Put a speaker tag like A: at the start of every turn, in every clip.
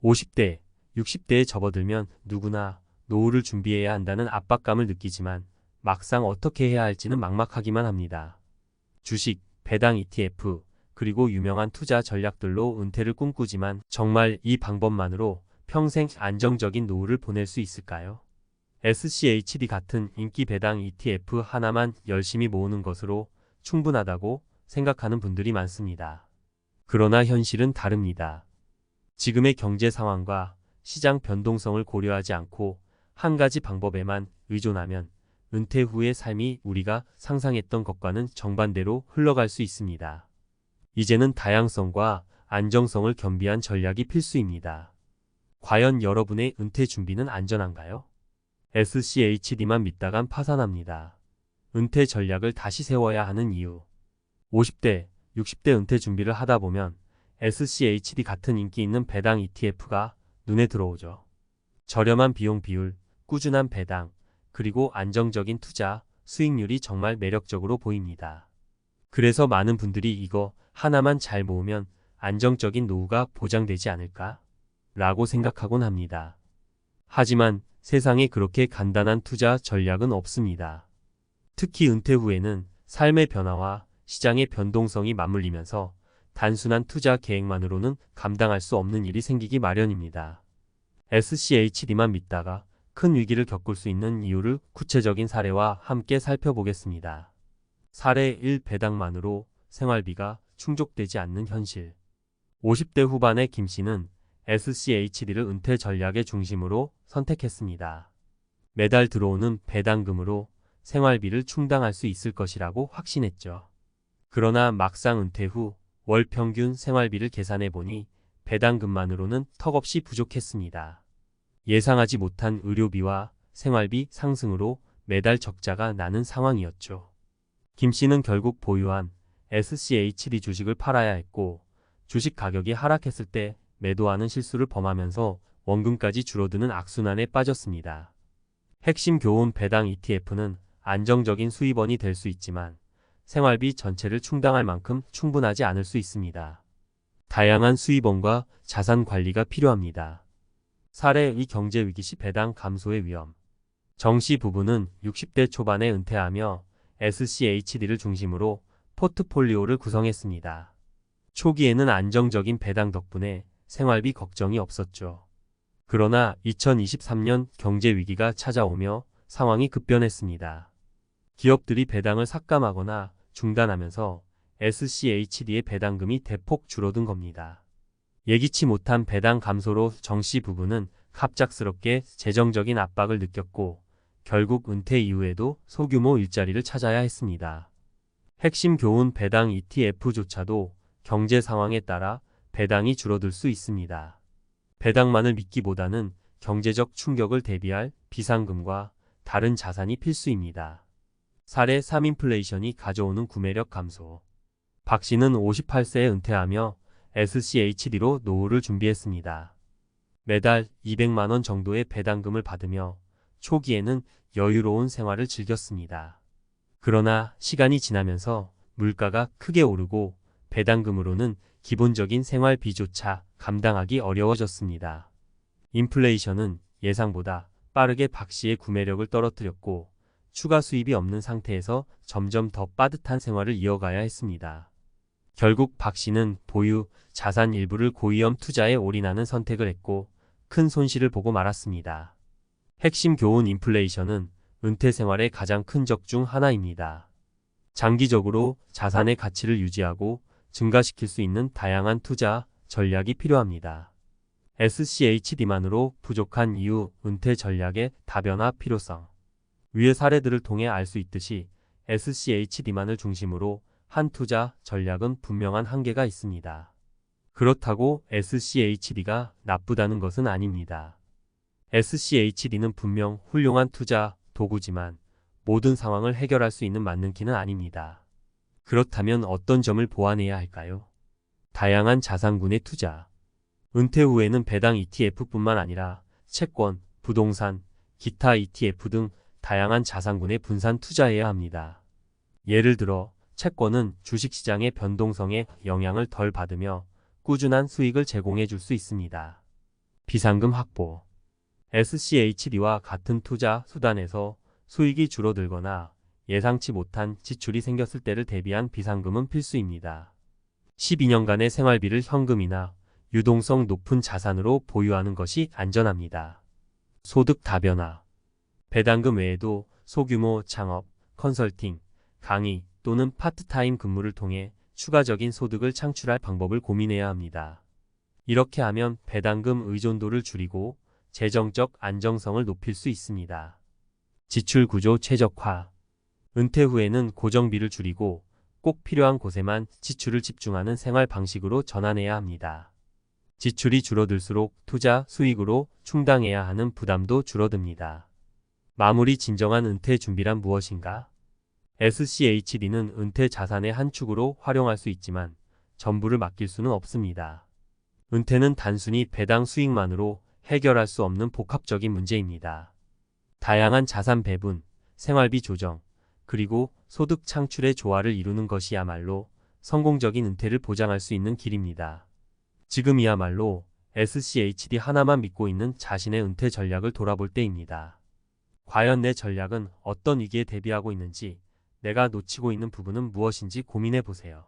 A: 50대, 60대에 접어들면 누구나 노후를 준비해야 한다는 압박감을 느끼지만 막상 어떻게 해야 할지는 막막하기만 합니다. 주식, 배당 ETF, 그리고 유명한 투자 전략들로 은퇴를 꿈꾸지만 정말 이 방법만으로 평생 안정적인 노후를 보낼 수 있을까요? SCHD 같은 인기 배당 ETF 하나만 열심히 모으는 것으로 충분하다고 생각하는 분들이 많습니다. 그러나 현실은 다릅니다. 지금의 경제 상황과 시장 변동성을 고려하지 않고 한 가지 방법에만 의존하면 은퇴 후의 삶이 우리가 상상했던 것과는 정반대로 흘러갈 수 있습니다. 이제는 다양성과 안정성을 겸비한 전략이 필수입니다. 과연 여러분의 은퇴 준비는 안전한가요? SCHD만 믿다간 파산합니다. 은퇴 전략을 다시 세워야 하는 이유. 50대, 60대 은퇴 준비를 하다 보면 SCHD 같은 인기 있는 배당 ETF가 눈에 들어오죠. 저렴한 비용 비율, 꾸준한 배당, 그리고 안정적인 투자, 수익률이 정말 매력적으로 보입니다. 그래서 많은 분들이 이거 하나만 잘 모으면 안정적인 노후가 보장되지 않을까? 라고 생각하곤 합니다. 하지만 세상에 그렇게 간단한 투자 전략은 없습니다. 특히 은퇴 후에는 삶의 변화와 시장의 변동성이 맞물리면서 단순한 투자 계획만으로는 감당할 수 없는 일이 생기기 마련입니다. SCHD만 믿다가 큰 위기를 겪을 수 있는 이유를 구체적인 사례와 함께 살펴보겠습니다. 사례 1. 배당만으로 생활비가 충족되지 않는 현실. 50대 후반의 김 씨는 SCHD를 은퇴 전략의 중심으로 선택했습니다. 매달 들어오는 배당금으로 생활비를 충당할 수 있을 것이라고 확신했죠. 그러나 막상 은퇴 후 월 평균 생활비를 계산해 보니 배당금만으로는 턱없이 부족했습니다. 예상하지 못한 의료비와 생활비 상승으로 매달 적자가 나는 상황이었죠. 김 씨는 결국 보유한 SCHD 주식을 팔아야 했고, 주식 가격이 하락했을 때 매도하는 실수를 범하면서 원금까지 줄어드는 악순환에 빠졌습니다. 핵심 교훈. 배당 ETF는 안정적인 수입원이 될 수 있지만 생활비 전체를 충당할 만큼 충분하지 않을 수 있습니다. 다양한 수입원과 자산 관리가 필요합니다. 사례 2. 경제 위기 시 배당 감소의 위험. 정 씨 부부는 60대 초반에 은퇴하며 SCHD를 중심으로 포트폴리오를 구성했습니다. 초기에는 안정적인 배당 덕분에 생활비 걱정이 없었죠. 그러나 2023년 경제 위기가 찾아오며 상황이 급변했습니다. 기업들이 배당을 삭감하거나 중단하면서 SCHD의 배당금이 대폭 줄어든 겁니다. 예기치 못한 배당 감소로 정 씨 부부는 갑작스럽게 재정적인 압박을 느꼈고 결국 은퇴 이후에도 소규모 일자리를 찾아야 했습니다. 핵심 교훈. 배당 ETF조차도 경제 상황에 따라 배당이 줄어들 수 있습니다. 배당만을 믿기보다는 경제적 충격을 대비할 비상금과 다른 자산이 필수입니다. 사례 3. 인플레이션이 가져오는 구매력 감소. 박 씨는 58세에 은퇴하며 SCHD로 노후를 준비했습니다. 매달 200만 원 정도의 배당금을 받으며 초기에는 여유로운 생활을 즐겼습니다. 그러나 시간이 지나면서 물가가 크게 오르고 배당금으로는 기본적인 생활비조차 감당하기 어려워졌습니다. 인플레이션은 예상보다 빠르게 박 씨의 구매력을 떨어뜨렸고 추가 수입이 없는 상태에서 점점 더 빠듯한 생활을 이어가야 했습니다. 결국 박 씨는 보유 자산 일부를 고위험 투자에 올인하는 선택을 했고 큰 손실을 보고 말았습니다. 핵심 교훈. 인플레이션은 은퇴 생활의 가장 큰 적 중 하나입니다. 장기적으로 자산의 가치를 유지하고 증가시킬 수 있는 다양한 투자 전략이 필요합니다. SCHD만으로 부족한 이유. 은퇴 전략의 다변화 필요성. 위의 사례들을 통해 알 수 있듯이 SCHD만을 중심으로 한 투자 전략은 분명한 한계가 있습니다. 그렇다고 SCHD가 나쁘다는 것은 아닙니다. SCHD는 분명 훌륭한 투자 도구지만 모든 상황을 해결할 수 있는 만능키는 아닙니다. 그렇다면 어떤 점을 보완해야 할까요? 다양한 자산군의 투자. 은퇴 후에는 배당 ETF뿐만 아니라 채권, 부동산, 기타 ETF 등 다양한 자산군에 분산 투자해야 합니다. 예를 들어 채권은 주식시장의 변동성에 영향을 덜 받으며 꾸준한 수익을 제공해 줄 수 있습니다. 비상금 확보. SCHD와 같은 투자 수단에서 수익이 줄어들거나 예상치 못한 지출이 생겼을 때를 대비한 비상금은 필수입니다. 12년간의 생활비를 현금이나 유동성 높은 자산으로 보유하는 것이 안전합니다. 소득 다변화. 배당금 외에도 소규모 창업, 컨설팅, 강의 또는 파트타임 근무를 통해 추가적인 소득을 창출할 방법을 고민해야 합니다. 이렇게 하면 배당금 의존도를 줄이고 재정적 안정성을 높일 수 있습니다. 지출 구조 최적화. 은퇴 후에는 고정비를 줄이고 꼭 필요한 곳에만 지출을 집중하는 생활 방식으로 전환해야 합니다. 지출이 줄어들수록 투자 수익으로 충당해야 하는 부담도 줄어듭니다. 마무리. 진정한 은퇴 준비란 무엇인가? SCHD는 은퇴 자산의 한 축으로 활용할 수 있지만 전부를 맡길 수는 없습니다. 은퇴는 단순히 배당 수익만으로 해결할 수 없는 복합적인 문제입니다. 다양한 자산 배분, 생활비 조정, 그리고 소득 창출의 조화를 이루는 것이야말로 성공적인 은퇴를 보장할 수 있는 길입니다. 지금이야말로 SCHD 하나만 믿고 있는 자신의 은퇴 전략을 돌아볼 때입니다. 과연 내 전략은 어떤 위기에 대비하고 있는지, 내가 놓치고 있는 부분은 무엇인지 고민해 보세요.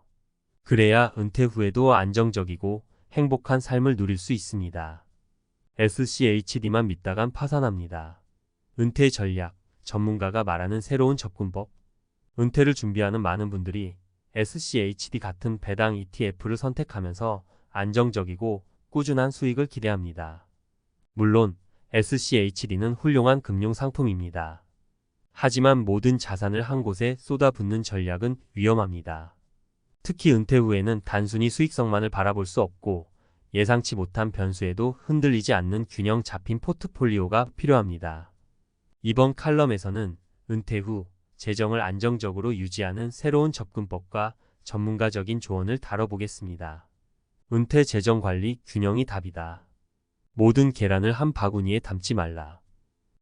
A: 그래야 은퇴 후에도 안정적이고 행복한 삶을 누릴 수 있습니다. SCHD만 믿다간 파산합니다. 은퇴 전략, 전문가가 말하는 새로운 접근법. 은퇴를 준비하는 많은 분들이 SCHD 같은 배당 ETF를 선택하면서 안정적이고 꾸준한 수익을 기대합니다. 물론 SCHD는 훌륭한 금융 상품입니다. 하지만 모든 자산을 한 곳에 쏟아붓는 전략은 위험합니다. 특히 은퇴 후에는 단순히 수익성만을 바라볼 수 없고 예상치 못한 변수에도 흔들리지 않는 균형 잡힌 포트폴리오가 필요합니다. 이번 칼럼에서는 은퇴 후 재정을 안정적으로 유지하는 새로운 접근법과 전문가적인 조언을 다뤄보겠습니다. 은퇴 재정 관리 균형이 답이다. 모든 계란을 한 바구니에 담지 말라.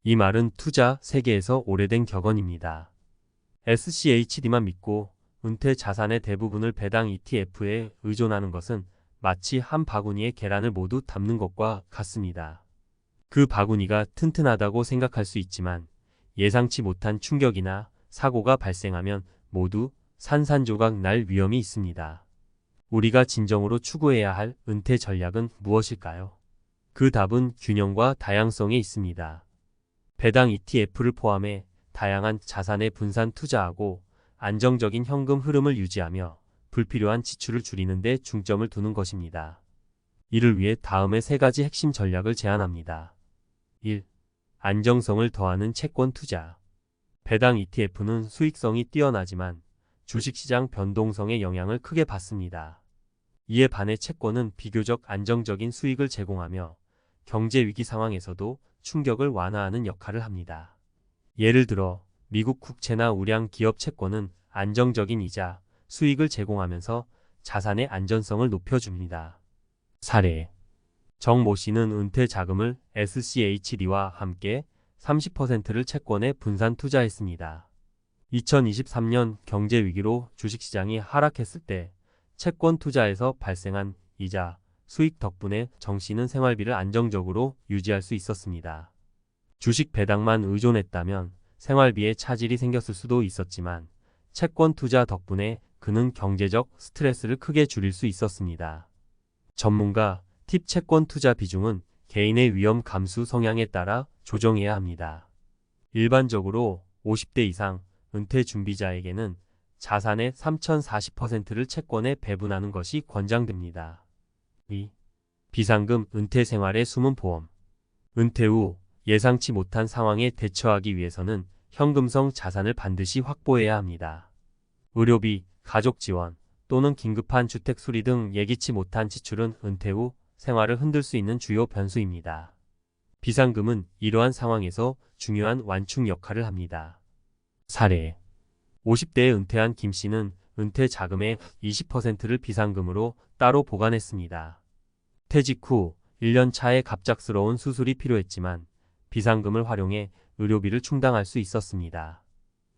A: 이 말은 투자 세계에서 오래된 격언입니다. SCHD만 믿고 은퇴 자산의 대부분을 배당 ETF에 의존하는 것은 마치 한 바구니에 계란을 모두 담는 것과 같습니다. 그 바구니가 튼튼하다고 생각할 수 있지만 예상치 못한 충격이나 사고가 발생하면 모두 산산조각 날 위험이 있습니다. 우리가 진정으로 추구해야 할 은퇴 전략은 무엇일까요? 그 답은 균형과 다양성에 있습니다. 배당 ETF를 포함해 다양한 자산에 분산 투자하고 안정적인 현금 흐름을 유지하며 불필요한 지출을 줄이는 데 중점을 두는 것입니다. 이를 위해 다음의 세 가지 핵심 전략을 제안합니다. 1. 안정성을 더하는 채권 투자. 배당 ETF는 수익성이 뛰어나지만 주식시장 변동성의 영향을 크게 받습니다. 이에 반해 채권은 비교적 안정적인 수익을 제공하며 경제 위기 상황에서도 충격을 완화하는 역할을 합니다. 예를 들어 미국 국채나 우량 기업 채권은 안정적인 이자, 수익을 제공하면서 자산의 안전성을 높여줍니다. 사례. 정모 씨는 은퇴 자금을 SCHD와 함께 30%를 채권에 분산 투자했습니다. 2023년 경제 위기로 주식시장이 하락했을 때 채권 투자에서 발생한 이자, 수익 덕분에 정 씨는 생활비를 안정적으로 유지할 수 있었습니다. 주식 배당만 의존했다면 생활비에 차질이 생겼을 수도 있었지만 채권 투자 덕분에 그는 경제적 스트레스를 크게 줄일 수 있었습니다. 전문가, 팁. 채권 투자 비중은 개인의 위험 감수 성향에 따라 조정해야 합니다. 일반적으로 50대 이상 은퇴 준비자에게는 자산의 3040%를 채권에 배분하는 것이 권장됩니다. 2. 비상금. 은퇴 생활의 숨은 보험. 은퇴 후 예상치 못한 상황에 대처하기 위해서는 현금성 자산을 반드시 확보해야 합니다. 의료비, 가족 지원 또는 긴급한 주택 수리 등 예기치 못한 지출은 은퇴 후 생활을 흔들 수 있는 주요 변수입니다. 비상금은 이러한 상황에서 중요한 완충 역할을 합니다. 사례. 50대에 은퇴한 김 씨는 은퇴 자금의 20%를 비상금으로 따로 보관했습니다. 퇴직 후 1년 차에 갑작스러운 수술이 필요했지만 비상금을 활용해 의료비를 충당할 수 있었습니다.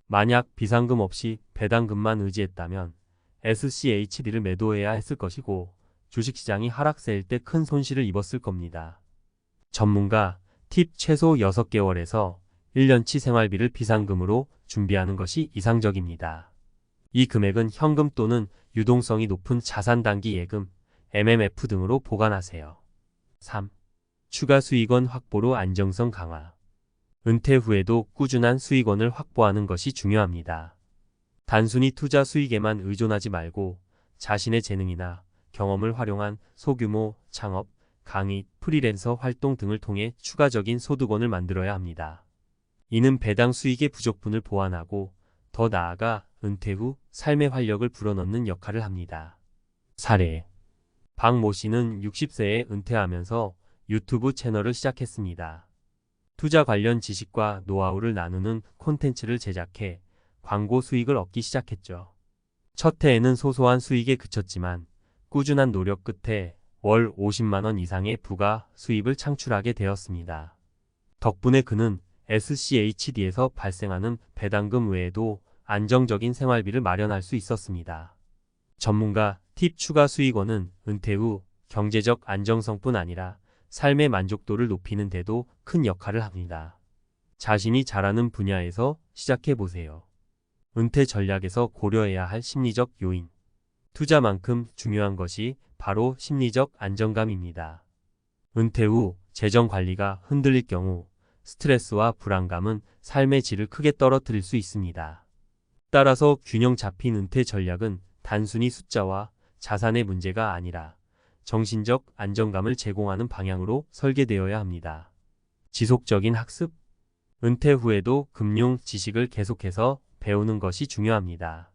A: 만약 비상금 없이 배당금만 의지했다면 SCHD를 매도해야 했을 것이고 주식시장이 하락세일 때 큰 손실을 입었을 겁니다. 전문가 팁 최소 6개월에서 1년치 생활비를 비상금으로 준비하는 것이 이상적입니다. 이 금액은 현금 또는 유동성이 높은 자산 단기 예금, MMF 등으로 보관하세요. 3. 추가 수익원 확보로 안정성 강화. 은퇴 후에도 꾸준한 수익원을 확보하는 것이 중요합니다. 단순히 투자 수익에만 의존하지 말고 자신의 재능이나 경험을 활용한 소규모 창업, 강의, 프리랜서 활동 등을 통해 추가적인 소득원을 만들어야 합니다. 이는 배당 수익의 부족분을 보완하고 더 나아가 은퇴 후 삶의 활력을 불어넣는 역할을 합니다. 사례. 박모 씨는 60세에 은퇴하면서 유튜브 채널을 시작했습니다. 투자 관련 지식과 노하우를 나누는 콘텐츠를 제작해 광고 수익을 얻기 시작했죠. 첫 해에는 소소한 수익에 그쳤지만 꾸준한 노력 끝에 월 50만 원 이상의 부가 수입을 창출하게 되었습니다. 덕분에 그는 SCHD에서 발생하는 배당금 외에도 안정적인 생활비를 마련할 수 있었습니다. 전문가 팁 추가 수익원은 은퇴 후 경제적 안정성뿐 아니라 삶의 만족도를 높이는 데도 큰 역할을 합니다. 자신이 잘하는 분야에서 시작해보세요. 은퇴 전략에서 고려해야 할 심리적 요인. 투자만큼 중요한 것이 바로 심리적 안정감입니다. 은퇴 후 재정 관리가 흔들릴 경우 스트레스와 불안감은 삶의 질을 크게 떨어뜨릴 수 있습니다. 따라서 균형 잡힌 은퇴 전략은 단순히 숫자와 자산의 문제가 아니라 정신적 안정감을 제공하는 방향으로 설계되어야 합니다. 지속적인 학습. 은퇴 후에도 금융 지식을 계속해서 배우는 것이 중요합니다.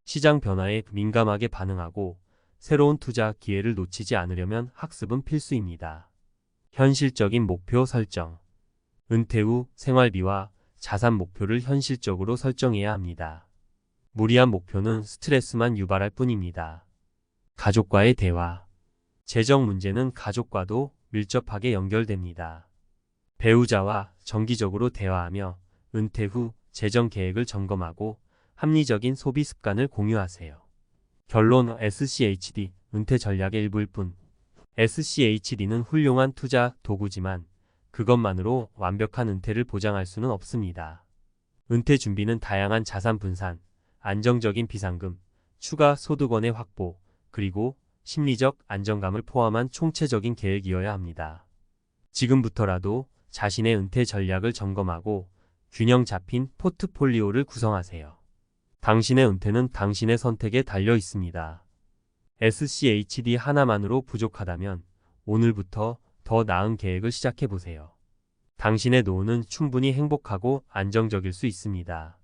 A: 시장 변화에 민감하게 반응하고 새로운 투자 기회를 놓치지 않으려면 학습은 필수입니다. 현실적인 목표 설정. 은퇴 후 생활비와 자산 목표를 현실적으로 설정해야 합니다. 무리한 목표는 스트레스만 유발할 뿐입니다. 가족과의 대화. 재정 문제는 가족과도 밀접하게 연결됩니다. 배우자와 정기적으로 대화하며 은퇴 후 재정 계획을 점검하고 합리적인 소비 습관을 공유하세요. 결론. SCHD, 은퇴 전략의 일부일 뿐. SCHD는 훌륭한 투자 도구지만 그것만으로 완벽한 은퇴를 보장할 수는 없습니다. 은퇴 준비는 다양한 자산 분산, 안정적인 비상금, 추가 소득원의 확보, 그리고 심리적 안정감을 포함한 총체적인 계획이어야 합니다. 지금부터라도 자신의 은퇴 전략을 점검하고 균형 잡힌 포트폴리오를 구성하세요. 당신의 은퇴는 당신의 선택에 달려 있습니다. SCHD 하나만으로 부족하다면 오늘부터 더 나은 계획을 시작해보세요. 당신의 노후는 충분히 행복하고 안정적일 수 있습니다.